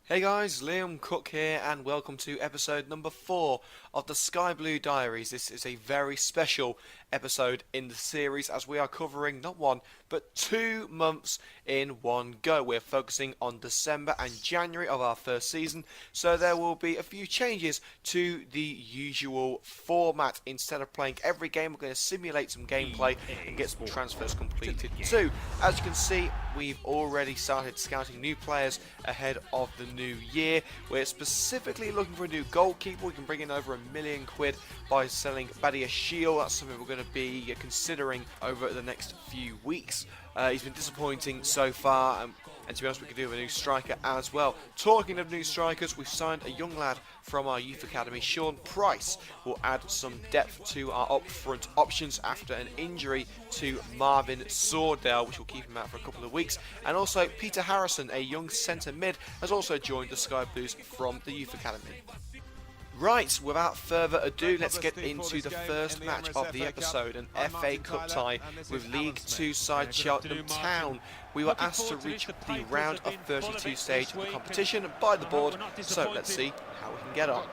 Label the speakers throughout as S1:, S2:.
S1: Hey guys, Liam Cook here and welcome to episode number 4 of the Sky Blue Diaries. This is a very special episode in the series as we are covering not one but 2 months in one go. We're focusing on December and January of our first season, so there will be a few changes to the usual format. Instead of playing every game, we're going to simulate some gameplay and get some transfers completed too. As you can see, we've already started scouting new players ahead of the new year. We're specifically looking for a new goalkeeper. We can bring in over £1 million by selling Badia Shield. That's something we're going to be considering over the next few weeks. He's been disappointing so far, and to be honest, we could do with a new striker as well. Talking of new strikers, we've signed a young lad from our youth academy, Sean Price, will add some depth to our up front options after an injury to Marvin Sordell, which will keep him out for a couple of weeks. And also Peter Harrison, a young centre mid, has also joined the Sky Blues from the youth academy. Right, without further ado, let's get into the first match of the episode, an FA Cup tie with League 2 side Cheltenham Town. We were asked to reach the round of 32 stage of the competition by the board, so let's see how we can get on.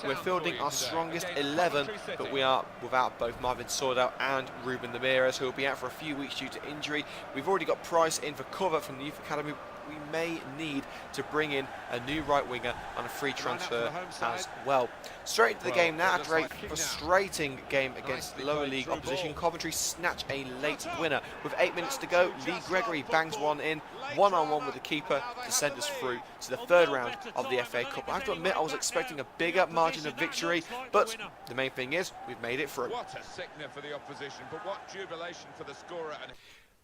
S1: We're fielding our strongest 11, but we are without both Marvin Sordell and Ruben Ramirez, who will be out for a few weeks due to injury. We've already got Price in for cover from the youth academy. We may need to bring in a new right winger on a free transfer as well. Straight into the game now. After a frustrating game against lower league opposition, Coventry snatch a late winner. With 8 minutes to go, Lee Gregory bangs one in, one-on-one with the keeper to send us through to the third round of the FA Cup. I have to admit, I was expecting a bigger margin of victory, but the main thing is we've made it through.
S2: What a sickener for the opposition, but what jubilation for the scorer.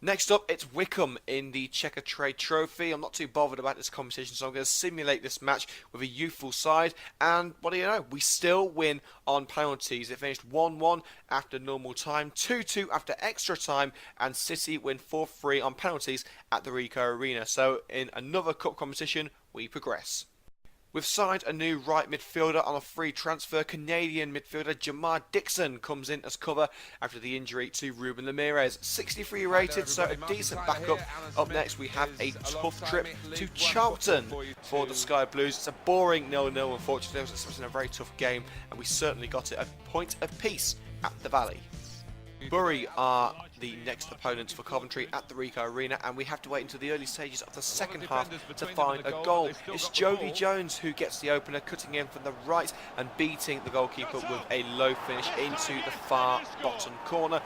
S1: Next up, it's Wycombe in the Checker Trade Trophy. I'm not too bothered about this competition, so I'm going to simulate this match with a youthful side. And what do you know? We still win on penalties. It finished 1-1 after normal time, 2-2 after extra time, and City win 4-3 on penalties at the Ricoh Arena. So in another cup competition, we progress. We've signed a new right midfielder on a free transfer. Canadian midfielder Jamar Dixon comes in as cover after the injury to Ruben Ramirez. 63 rated, so a decent backup. Up next, we have a tough trip to Charlton for the Sky Blues. It's a boring 0-0, unfortunately. It was in a very tough game, and we certainly got it a point apiece at the Valley. Bury are the next opponents for Coventry at the Ricoh Arena, and we have to wait until the early stages of the second half to find a goal. It's Jody Jones who gets the opener, cutting in from the right and beating the goalkeeper with a low finish into the far bottom corner.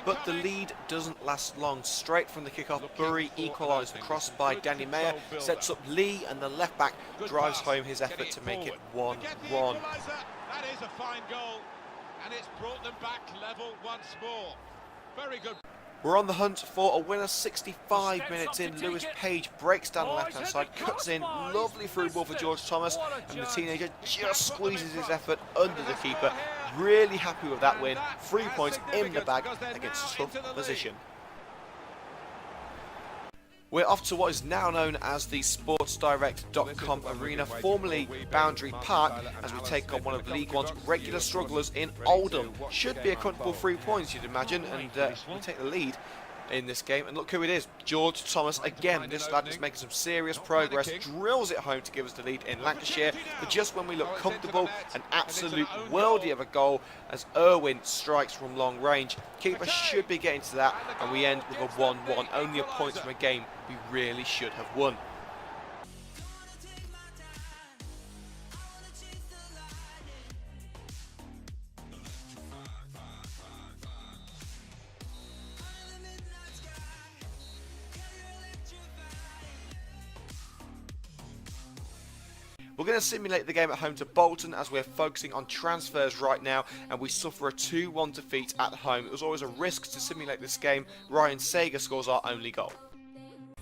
S1: But the lead doesn't last long. Straight from the kickoff, Bury equalise. The cross by Danny Mayer sets up Lee, and the left back drives home his effort to make it 1-1.
S2: That is a fine goal, and it's brought them back level once more. Very good.
S1: We're on the hunt for a winner. 65 minutes in, Lewis Page breaks down the left-hand side, cuts in, lovely through ball for George Thomas, and the teenager just squeezes his effort under the keeper. Really happy with that win. 3 points in the bag against tough opposition. We're off to what is now known as the SportsDirect.com Arena, formerly Boundary Park, as we take on one of League One's regular strugglers in Oldham. Should be a comfortable 3 points, you'd imagine, and we take the lead in this game. And look who it is, George Thomas again. This lad is making some serious progress, drills it home to give us the lead in Lancashire. But just when we look comfortable, an absolute worldie of a goal as Irwin strikes from long range. Keeper should be getting to that, and we end with a 1-1, only a point from a game we really should have won. We're going to simulate the game at home to Bolton as we're focusing on transfers right now, and we suffer a 2-1 defeat at home. It was always a risk to simulate this game. Ryan Sager scores our only goal.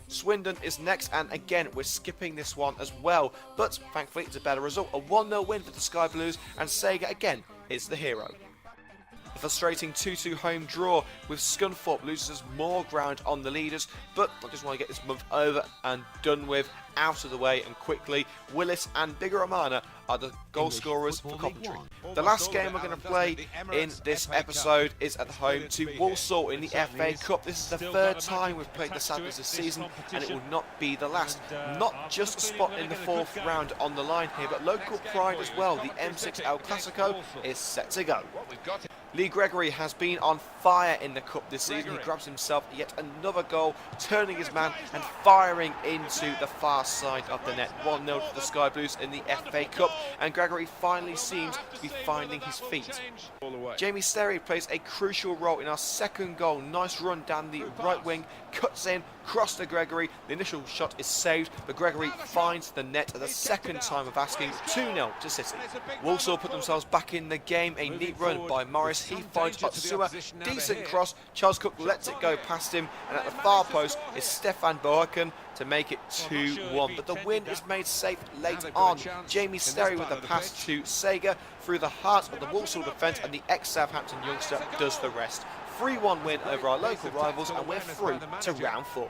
S1: Swindon is next, and again we're skipping this one as well, but thankfully it's a better result. A 1-0 win for the Sky Blues, and Sager again is the hero. A frustrating 2-2 home draw with Scunthorpe loses us more ground on the leaders, but I just want to get this month over and done with out of the way and quickly. Willis and Bigaramana are the goal scorers for Coventry. The last game we're going to play in this episode is at home to Walsall in the FA Cup. This is the third time we've played the Saddlers this season, and it will not be the last. Not just a spot in the fourth round on the line here, but local pride as well. The M6 El Clasico is set to go. Lee Gregory has been on fire in the cup this season. He grabs himself yet another goal, turning his man and firing into the far side of the net. 1-0 to the Sky Blues in the FA Cup, and Gregory finally seems to be finding his feet. Jamie Sterry plays a crucial role in our second goal. Nice run down the right wing, cuts in, cross to Gregory. The initial shot is saved, but Gregory finds the net at the second time of asking. 2-0 to City. Walsall put themselves back in the game. A neat run by Morris. He finds Otsua. Decent cross. Charles Cook lets it go past him, and at the far post is Stefan Boaken to make it 2-1. But the win is made safe late on. Jamie Sterry with the pass to Sager through the heart of the Walsall defence, and the ex-Southampton youngster does the rest. 3-1 win over our local rivals, and we're through to round 4.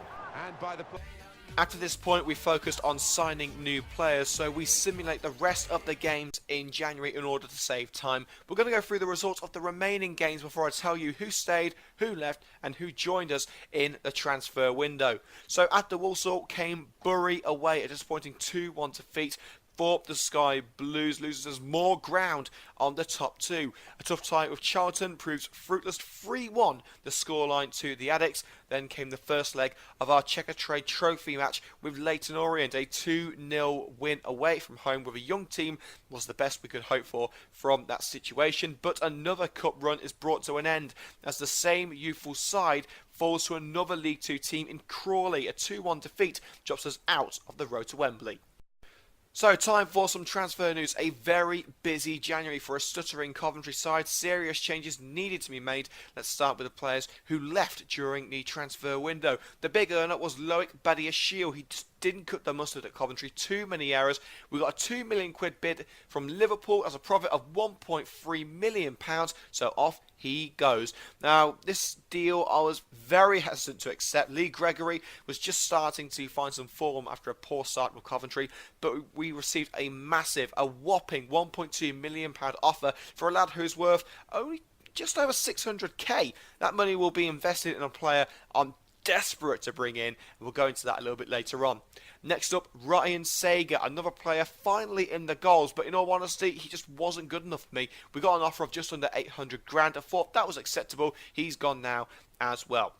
S1: After this point, we focused on signing new players, so we simulate the rest of the games in January in order to save time. We're going to go through the results of the remaining games before I tell you who stayed, who left, and who joined us in the transfer window. So after Walsall came Bury away, a disappointing 2-1 defeat for the Sky Blues. Loses us more ground on the top two. A tough tie with Charlton proves fruitless. 3-1 the scoreline to the Addicts. Then came the first leg of our Checkatrade Trophy match with Leyton Orient. A 2-0 win away from home with a young team was the best we could hope for from that situation. But another cup run is brought to an end as the same youthful side falls to another League Two team in Crawley. A 2-1 defeat drops us out of the road to Wembley. So, time for some transfer news. A very busy January for a stuttering Coventry side. Serious changes needed to be made. Let's start with the players who left during the transfer window. The big earner was Loic Badiashile. He just didn't cut the mustard at Coventry. Too many errors. We got a £2 million bid from Liverpool as a profit of £1.3 million. So off he goes. Now, this deal I was very hesitant to accept. Lee Gregory was just starting to find some form after a poor start with Coventry, but we received a whopping £1.2 million offer for a lad who's worth only just over 600k. That money will be invested in a player I'm desperate to bring in, and we'll go into that a little bit later on. Next up, Ryan Sager, another player finally in the goals, but in all honesty, he just wasn't good enough for me. We got an offer of just under 800 grand. I thought that was acceptable. He's gone now as well.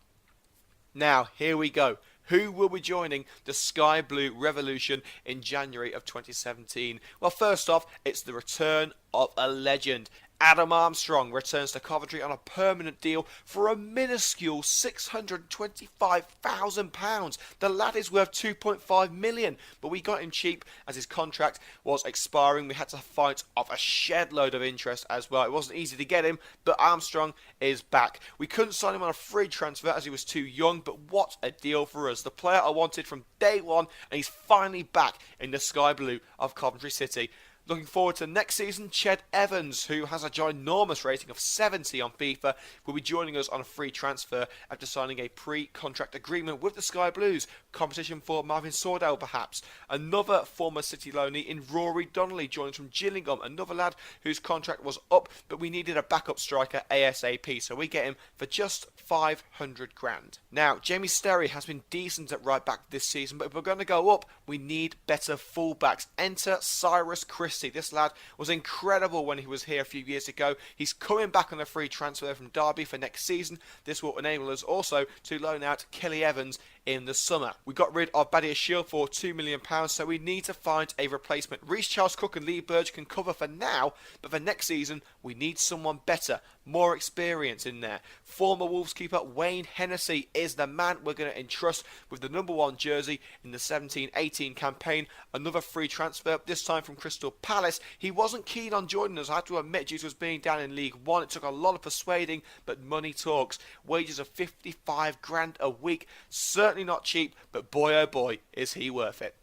S1: Now, here we go. Who will be joining the Sky Blue Revolution in January of 2017? Well, first off, it's the return of a legend. Adam Armstrong returns to Coventry on a permanent deal for a minuscule £625,000. The lad is worth £2.5 million, but we got him cheap as his contract was expiring. We had to fight off a shed load of interest as well. It wasn't easy to get him, but Armstrong is back. We couldn't sign him on a free transfer as he was too young, but what a deal for us. The player I wanted from day one, and he's finally back in the Sky Blue of Coventry City. Looking forward to next season, Ched Evans, who has a ginormous rating of 70 on FIFA, will be joining us on a free transfer after signing a pre-contract agreement with the Sky Blues. Competition for Marvin Sordell, perhaps. Another former City loanee in Rory Donnelly joins from Gillingham, another lad whose contract was up, but we needed a backup striker ASAP, so we get him for just 500 grand. Now, Jamie Sterry has been decent at right back this season, but if we're going to go up, we need better fullbacks. Enter Cyrus Christie. This lad was incredible when he was here a few years ago. He's coming back on a free transfer from Derby for next season. This will enable us also to loan out Kelly Evans in the summer. We got rid of Badiashile for £2 million, so we need to find a replacement. Reece Charles Cook and Lee Burge can cover for now, but for next season, we need someone better, more experience in there. Former Wolves keeper Wayne Hennessy is the man we're going to entrust with the number 1 jersey in the 17-18 campaign. Another free transfer, this time from Crystal Palace. He wasn't keen on joining us, I have to admit, due to us being down in League One. It took a lot of persuading, but money talks. Wages of 55 grand a week. Certainly not cheap, but boy oh boy, is he worth it.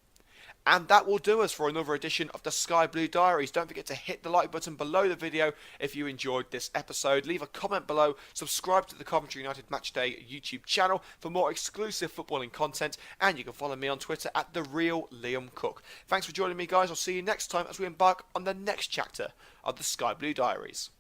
S1: And that will do us for another edition of the Sky Blue Diaries. Don't forget to hit the like button below the video if you enjoyed this episode. Leave a comment below. Subscribe to the Coventry United Matchday YouTube channel for more exclusive footballing content. And you can follow me on Twitter at @TheRealLiamCook. Thanks for joining me, guys. I'll see you next time as we embark on the next chapter of the Sky Blue Diaries.